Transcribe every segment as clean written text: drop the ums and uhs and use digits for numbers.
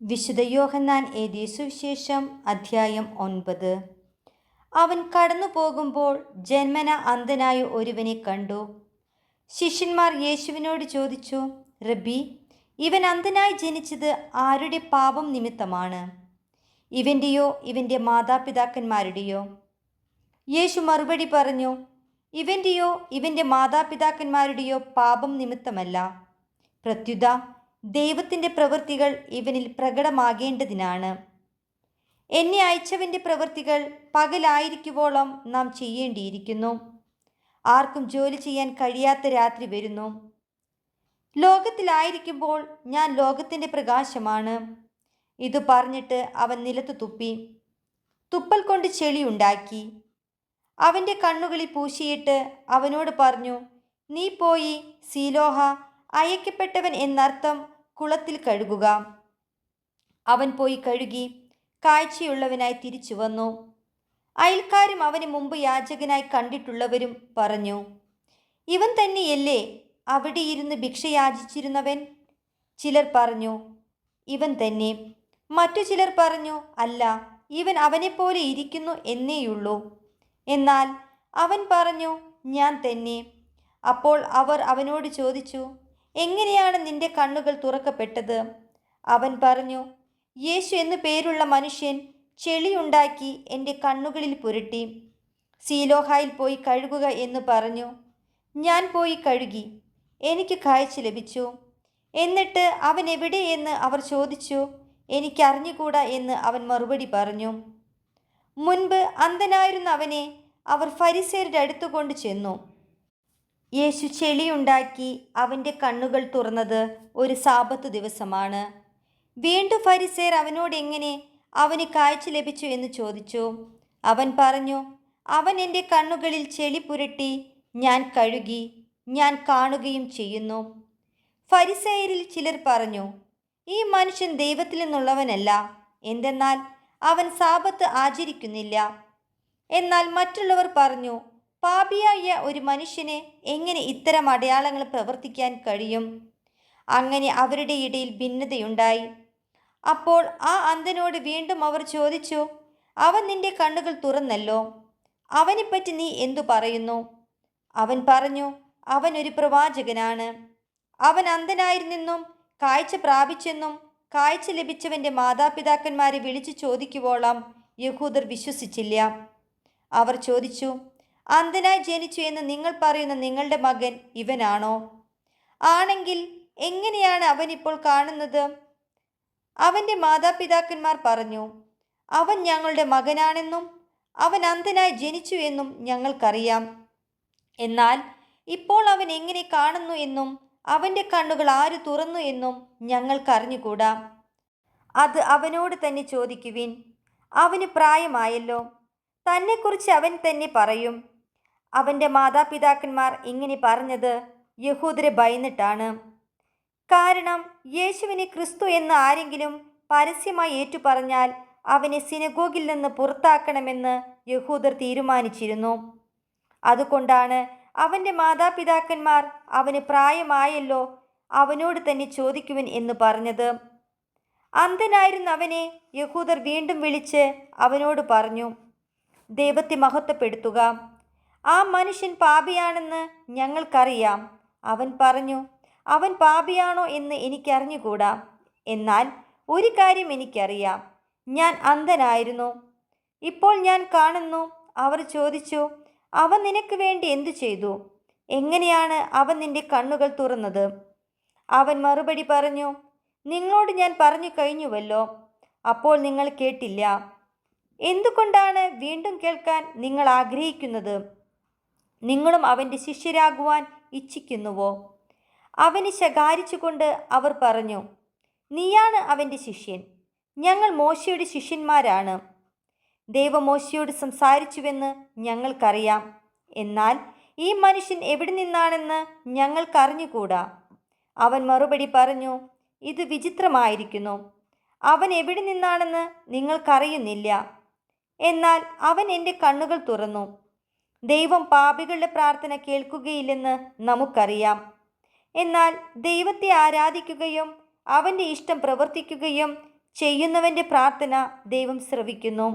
വിശുദ്ധ യോഹന്നാൻ എഴുതിയ സുവിശേഷം അധ്യായം 9. അവൻ കടന്നു പോകുമ്പോൾ ജന്മന അന്ധനായ ഒരുവനെ കണ്ടു. ശിഷ്യന്മാർ യേശുവിനോട് ചോദിച്ചു, റബ്ബി, ഇവൻ അന്ധനായി ജനിച്ചത് ആരുടെ പാപം നിമിത്തമാണ്? ഇവൻ്റെയോ ഇവൻ്റെ മാതാപിതാക്കന്മാരുടെയോ? യേശു മറുപടി പറഞ്ഞു, ഇവൻ്റെയോ ഇവൻ്റെ മാതാപിതാക്കന്മാരുടെയോ പാപം നിമിത്തമല്ല, പ്രത്യുത ദൈവത്തിൻ്റെ പ്രവൃത്തികൾ ഇവനിൽ പ്രകടമാകേണ്ടതിനാണ്. എന്നെ അയച്ചവൻ്റെ പ്രവൃത്തികൾ പകലായിരിക്കുവോളം നാം ചെയ്യേണ്ടിയിരിക്കുന്നു. ആർക്കും ജോലി ചെയ്യാൻ കഴിയാത്ത രാത്രി വരുന്നു. ലോകത്തിലായിരിക്കുമ്പോൾ ഞാൻ ലോകത്തിൻ്റെ പ്രകാശമാണ്. ഇത് പറഞ്ഞിട്ട് അവൻ നിലത്ത് തുപ്പി. തുപ്പൽ കൊണ്ട് ചെളി ഉണ്ടാക്കി അവൻ്റെ കണ്ണുകളിൽ പൂശിയിട്ട് അവനോട് പറഞ്ഞു, നീ പോയി സീലോഹ, അയക്കപ്പെട്ടവൻ എന്നർത്ഥം, കുളത്തിൽ കഴുകുക. അവൻ പോയി കഴുകി കാഴ്ചയുള്ളവനായി തിരിച്ചു വന്നു. അയൽക്കാരും അവന് മുമ്പ് യാചകനായി കണ്ടിട്ടുള്ളവരും പറഞ്ഞു, ഇവൻ തന്നെയല്ലേ അവിടെ ഇരുന്ന് ഭിക്ഷ യാചിച്ചിരുന്നവൻ? ചിലർ പറഞ്ഞു, ഇവൻ തന്നെ. മറ്റു ചിലർ പറഞ്ഞു, അല്ല, ഇവൻ അവനെപ്പോലെ ഇരിക്കുന്നു എന്നേയുള്ളൂ. എന്നാൽ അവൻ പറഞ്ഞു, ഞാൻ തന്നെ. അപ്പോൾ അവർ അവനോട് ചോദിച്ചു, എങ്ങനെയാണ് നിന്റെ കണ്ണുകൾ തുറക്കപ്പെട്ടത്? അവൻ പറഞ്ഞു, യേശു എന്നു പേരുള്ള മനുഷ്യൻ ചെളിയുണ്ടാക്കി എൻ്റെ കണ്ണുകളിൽ പുരട്ടി, സീലോഹായിൽ പോയി കഴുകുക എന്ന് പറഞ്ഞു. ഞാൻ പോയി കഴുകി, എനിക്ക് കാഴ്ച ലഭിച്ചു. എന്നിട്ട് അവൻ എവിടെയെന്ന് അവർ ചോദിച്ചു. എനിക്കറിഞ്ഞുകൂടാ എന്ന് അവൻ മറുപടി പറഞ്ഞു. മുൻപ് അന്ധനായിരുന്ന അവനെ അവർ ഫരിസേരുടെ അടുത്ത് കൊണ്ട് ചെന്നു. യേശു ചെളിയുണ്ടാക്കി അവൻ്റെ കണ്ണുകൾ തുറന്നത് ഒരു സാബത്ത് ദിവസമാണ്. വീണ്ടും ഫരിസേർ അവനോട് എങ്ങനെ അവന് കാഴ്ച ലഭിച്ചു എന്ന് ചോദിച്ചു. അവൻ പറഞ്ഞു, അവൻ എൻ്റെ കണ്ണുകളിൽ ചെളി പുരട്ടി ഞാൻ കഴുകി, ഞാൻ കാണുകയും ചെയ്യുന്നു. ഫരിസേയരിൽ ചിലർ പറഞ്ഞു, ഈ മനുഷ്യൻ ദൈവത്തിൽ നിന്നുള്ളവനല്ല, എന്തെന്നാൽ അവൻ സാബത്ത് ആചരിക്കുന്നില്ല. എന്നാൽ മറ്റുള്ളവർ പറഞ്ഞു, പാപിയായ ഒരു മനുഷ്യന് എങ്ങനെ ഇത്തരം അടയാളങ്ങൾ പ്രവർത്തിക്കാൻ കഴിയും? അങ്ങനെ അവരുടെ ഇടയിൽ ഭിന്നതയുണ്ടായി. അപ്പോൾ ആ അന്ധനോട് വീണ്ടും അവർ ചോദിച്ചു, അവൻ നിന്റെ കണ്ണുകൾ തുറന്നല്ലോ, അവനെപ്പറ്റി നീ എന്തു പറയുന്നു? അവൻ പറഞ്ഞു, അവൻ ഒരു പ്രവാചകനാണ്. അവൻ അന്ധനായിരുന്നെന്നും കാഴ്ച പ്രാപിച്ചെന്നും കാഴ്ച ലഭിച്ചവൻ്റെ മാതാപിതാക്കന്മാരെ വിളിച്ചു ചോദിക്കുവോളം യഹൂദർ വിശ്വസിച്ചില്ല. അവർ ചോദിച്ചു, അന്ധനായി ജനിച്ചു എന്ന് നിങ്ങൾ പറയുന്ന നിങ്ങളുടെ മകൻ ഇവനാണോ? ആണെങ്കിൽ എങ്ങനെയാണ് അവൻ ഇപ്പോൾ കാണുന്നത്? അവൻ്റെ മാതാപിതാക്കന്മാർ പറഞ്ഞു, അവൻ ഞങ്ങളുടെ മകനാണെന്നും അവൻ അന്ധനായി ജനിച്ചു എന്നും ഞങ്ങൾക്കറിയാം. എന്നാൽ ഇപ്പോൾ അവൻ എങ്ങനെ കാണുന്നു എന്നും അവൻ്റെ കണ്ണുകൾ ആര് തുറന്നു എന്നും ഞങ്ങൾക്കറിഞ്ഞുകൂടാ. അത് അവനോട് തന്നെ ചോദിക്കുവിൻ. അവന് പ്രായമായല്ലോ, തന്നെക്കുറിച്ച് അവൻ തന്നെ പറയും. അവൻ്റെ മാതാപിതാക്കന്മാർ ഇങ്ങനെ പറഞ്ഞത് യഹൂദരെ ഭയന്നിട്ടാണ്. കാരണം യേശുവിനെ ക്രിസ്തു എന്ന് ആരെങ്കിലും പരസ്യമായി ഏറ്റുപറഞ്ഞാൽ അവനെ സിനഗോഗിൽ നിന്ന് പുറത്താക്കണമെന്ന് യഹൂദർ തീരുമാനിച്ചിരുന്നു. അതുകൊണ്ടാണ് അവൻ്റെ മാതാപിതാക്കന്മാർ അവന് പ്രായമായല്ലോ, അവനോട് തന്നെ ചോദിക്കുവിൻ എന്ന് പറഞ്ഞത്. അന്ധനായിരുന്ന അവനെ യഹൂദർ വീണ്ടും വിളിച്ച് അവനോട് പറഞ്ഞു, ദൈവത്തെ മഹത്വപ്പെടുത്തുക. ആ മനുഷ്യൻ പാപിയാണെന്ന് ഞങ്ങൾക്കറിയാം. അവൻ പറഞ്ഞു, അവൻ പാപിയാണോ എന്ന് എനിക്കറിഞ്ഞുകൂടാ. എന്നാൽ ഒരു കാര്യം എനിക്കറിയാം, ഞാൻ അന്ധനായിരുന്നു, ഇപ്പോൾ ഞാൻ കാണുന്നു. അവർ ചോദിച്ചു, അവൻ നിനക്ക് വേണ്ടി എന്തു ചെയ്തു? എങ്ങനെയാണ് അവൻ നിന്റെ കണ്ണുകൾ തുറന്നത്? അവൻ മറുപടി പറഞ്ഞു, നിങ്ങളോട് ഞാൻ പറഞ്ഞു കഴിഞ്ഞുവല്ലോ, അപ്പോൾ നിങ്ങൾ കേട്ടില്ല. എന്തുകൊണ്ടാണ് വീണ്ടും കേൾക്കാൻ നിങ്ങൾ ആഗ്രഹിക്കുന്നത്? നിങ്ങളും അവൻ്റെ ശിഷ്യരാകുവാൻ ഇച്ഛിക്കുന്നുവോ? അവനെ ശകാരിച്ചുകൊണ്ട് അവർ പറഞ്ഞു, നീയാണ് അവൻ്റെ ശിഷ്യൻ, ഞങ്ങൾ മോശയുടെ ശിഷ്യന്മാരാണ്. ദൈവം മോശയോട് സംസാരിച്ചുവെന്ന് ഞങ്ങൾക്കറിയാം. എന്നാൽ ഈ മനുഷ്യൻ എവിടെ നിന്നാണെന്ന് ഞങ്ങൾക്കറിഞ്ഞുകൂടാ. അവൻ മറുപടി പറഞ്ഞു, ഇത് വിചിത്രമായിരിക്കുന്നു. അവൻ എവിടെ നിന്നാണെന്ന് നിങ്ങൾക്കറിയുന്നില്ല. എന്നാൽ അവൻ എൻ്റെ കണ്ണുകൾ തുറന്നു. ദൈവം പാപികളുടെ പ്രാർത്ഥന കേൾക്കുകയില്ലെന്ന് നമുക്കറിയാം. എന്നാൽ ദൈവത്തെ ആരാധിക്കുകയും അവൻ്റെ ഇഷ്ടം പ്രവർത്തിക്കുകയും ചെയ്യുന്നവൻ്റെ പ്രാർത്ഥന ദൈവം ശ്രവിക്കുന്നു.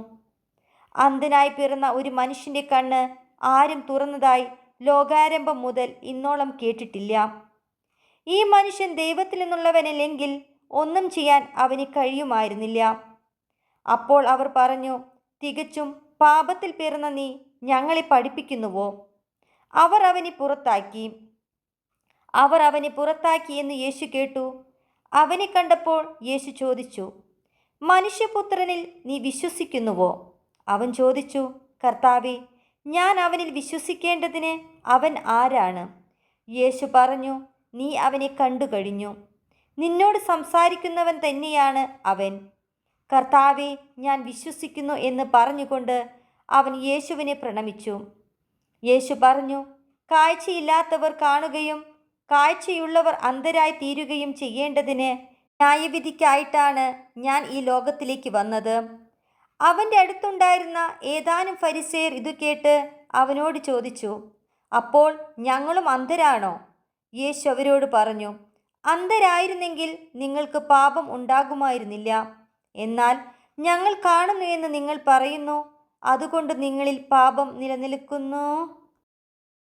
അന്ധനായി പിറന്ന ഒരു മനുഷ്യൻ്റെ കണ്ണ് ആരും തുറന്നതായി ലോകാരംഭം മുതൽ ഇന്നോളം കേട്ടിട്ടില്ല. ഈ മനുഷ്യൻ ദൈവത്തിൽ നിന്നുള്ളവനല്ലെങ്കിൽ ഒന്നും ചെയ്യാൻ അവന് കഴിയുമായിരുന്നില്ല. അപ്പോൾ അവർ പറഞ്ഞു, തികച്ചും പാപത്തിൽ പിറന്ന നീ ഞങ്ങളെ പഠിപ്പിക്കുന്നുവോ? അവർ അവനെ പുറത്താക്കി എന്ന് യേശു കേട്ടു. അവനെ കണ്ടപ്പോൾ യേശു ചോദിച്ചു, മനുഷ്യപുത്രനിൽ നീ വിശ്വസിക്കുന്നുവോ? അവൻ ചോദിച്ചു, കർത്താവേ, ഞാൻ അവനിൽ വിശ്വസിക്കേണ്ടതിന് അവൻ ആരാണ്? യേശു പറഞ്ഞു, നീ അവനെ കണ്ടു കഴിഞ്ഞു. നിന്നോട് സംസാരിക്കുന്നവൻ തന്നെയാണ് അവൻ. കർത്താവേ, ഞാൻ വിശ്വസിക്കുന്നു എന്ന് പറഞ്ഞുകൊണ്ട് അവൻ യേശുവിനെ പ്രണമിച്ചു. യേശു പറഞ്ഞു, കാഴ്ചയില്ലാത്തവർ കാണുകയും കാഴ്ചയുള്ളവർ അന്ധരായി തീരുകയും ചെയ്യേണ്ടതിന് ന്യായവിധിക്കായിട്ടാണ് ഞാൻ ഈ ലോകത്തിലേക്ക് വന്നത്. അവൻ്റെ അടുത്തുണ്ടായിരുന്ന ഏതാനും ഫരിസേയർ ഇത് കേട്ട് അവനോട് ചോദിച്ചു, അപ്പോൾ ഞങ്ങളും അന്ധരാണോ? യേശു അവരോട് പറഞ്ഞു, അന്ധരായിരുന്നെങ്കിൽ നിങ്ങൾക്ക് പാപം ഉണ്ടാകുമായിരുന്നില്ല. എന്നാൽ ഞങ്ങൾ കാണുന്നു എന്ന് നിങ്ങൾ പറയുന്നു, അതുകൊണ്ട് നിങ്ങളിൽ പാപം നിലനിൽക്കുന്നു.